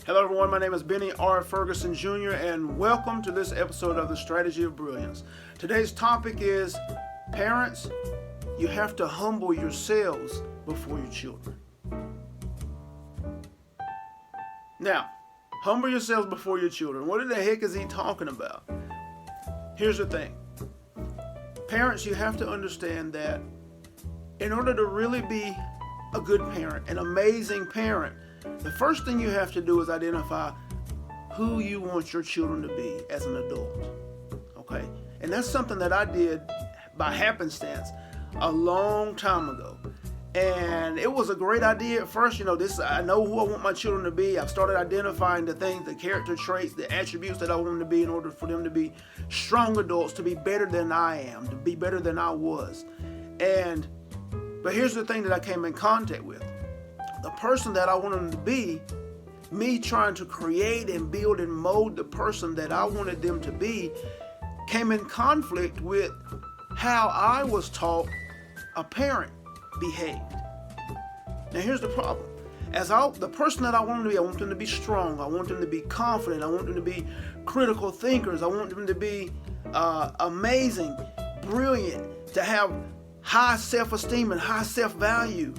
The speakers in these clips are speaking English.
Hello everyone, my name is Benny R. Ferguson Jr. and welcome to this episode of The Strategy of Brilliance. Today's topic is, parents, you have to humble yourselves before your children. Now, humble yourselves before your children. What the heck is he talking about? Here's the thing. Parents, you have to understand that in order to really be a good parent, an amazing parent, the first thing you have to do is identify who you want your children to be as an adult. Okay? And that's something that I did by happenstance a long time ago. And it was a great idea at first. I know who I want my children to be. I've started identifying the things, the character traits, the attributes that I want them to be in order for them to be strong adults, to be better than I am, to be better than I was. But here's the thing that I came in contact with. The person that I wanted them to be, me trying to create and build and mold the person that I wanted them to be, came in conflict with how I was taught a parent behaved. Now here's the problem. The person that I want them to be, I want them to be strong. I want them to be confident. I want them to be critical thinkers. I want them to be amazing, brilliant, to have high self-esteem and high self-value,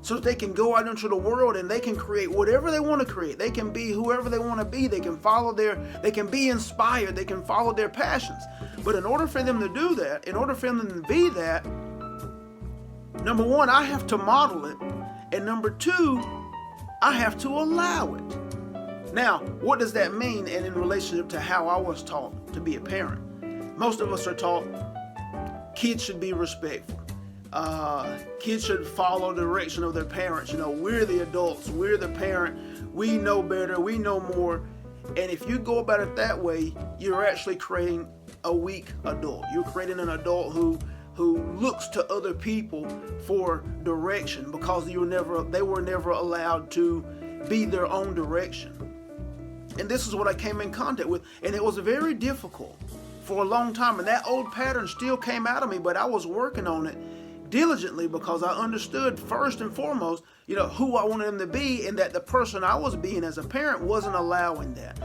so that they can go out into the world and they can create whatever they want to create. They can be whoever they want to be. They can be inspired. They can follow their passions. But in order for them to do that, in order for them to be that, number one, I have to model it. And number two, I have to allow it. Now, what does that mean in relationship to how I was taught to be a parent? Most of us are taught kids should be respectful. Kids should follow the direction of their parents. We're the adults, we're the parent, we know better, we know more. And if you go about it that way, you're actually creating a weak adult. You're creating an adult who looks to other people for direction because they were never allowed to be their own direction. And this is what I came in contact with, and it was very difficult for a long time. And that old pattern still came out of me, but I was working on it diligently because I understood first and foremost, who I wanted them to be, and that the person I was being as a parent wasn't allowing that.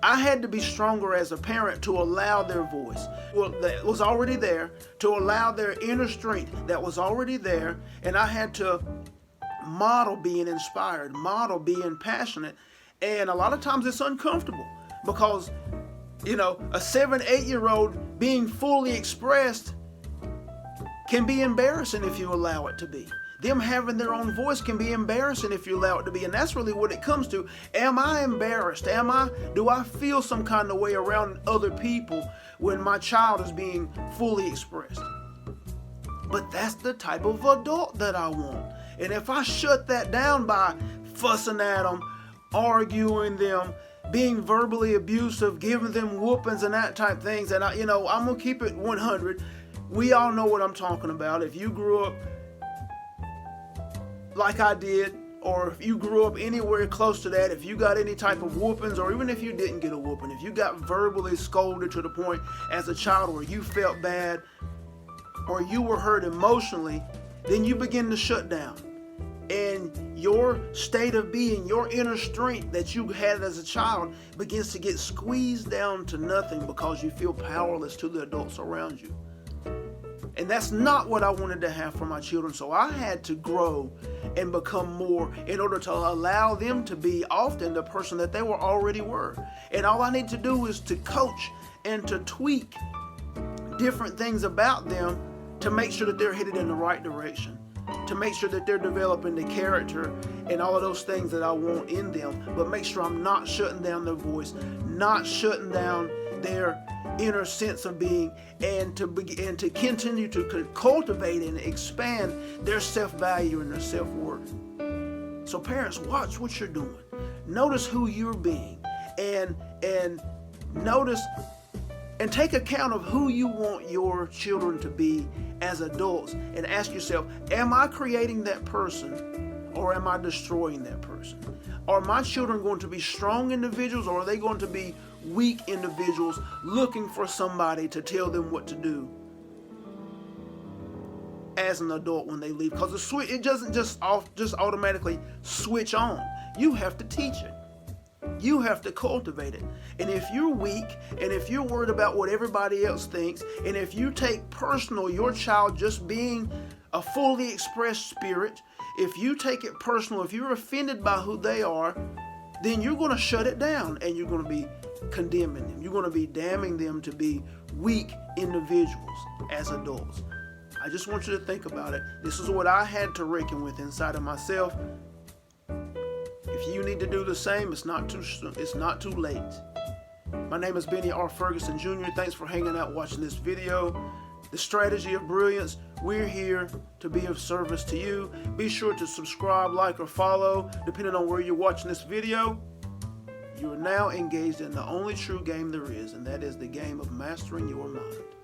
I had to be stronger as a parent to allow their voice, that was already there, to allow their inner strength that was already there, and I had to model being inspired, model being passionate. And a lot of times it's uncomfortable because, a 7-8-year-old being fully expressed can be embarrassing if you allow it to be. Them having their own voice can be embarrassing if you allow it to be. And that's really what it comes to. Am I embarrassed? Do I feel some kind of way around other people when my child is being fully expressed? But that's the type of adult that I want. And if I shut that down by fussing at them, arguing them, being verbally abusive, giving them whoopings and that type of things, and I'm going to keep it 100. We all know what I'm talking about. If you grew up like I did, or if you grew up anywhere close to that, if you got any type of whoopings, or even if you didn't get a whooping, if you got verbally scolded to the point as a child where you felt bad or you were hurt emotionally, then you begin to shut down. And your state of being, your inner strength that you had as a child begins to get squeezed down to nothing because you feel powerless to the adults around you. And that's not what I wanted to have for my children. So I had to grow and become more in order to allow them to be often the person that they already were. And all I need to do is to coach and to tweak different things about them to make sure that they're headed in the right direction, to make sure that they're developing the character and all of those things that I want in them, but make sure I'm not shutting down their voice, not shutting down their inner sense of being, and to continue to cultivate and expand their self-value and their self-worth. So parents, watch what you're doing. Notice who you're being, and notice and take account of who you want your children to be as adults, and ask yourself, am I creating that person or am I destroying that person? Are my children going to be strong individuals, or are they going to be weak individuals looking for somebody to tell them what to do as an adult when they leave? Because it doesn't just automatically switch on. You have to teach it. You have to cultivate it. And if you're weak, and if you're worried about what everybody else thinks, and if you take personal your child just being a fully expressed spirit, if you take it personal, if you're offended by who they are, then you're going to shut it down and you're going to be condemning them. You're going to be damning them to be weak individuals as adults. I just want you to think about it. This is what I had to reckon with inside of myself. If you need to do the same, it's not too soon. It's not too late. My name is Benny R. Ferguson Jr. Thanks for hanging out watching this video. The Strategy of Brilliance. We're here to be of service to you. Be sure to subscribe, like, or follow, depending on where you're watching this video. You are now engaged in the only true game there is, and that is the game of mastering your mind.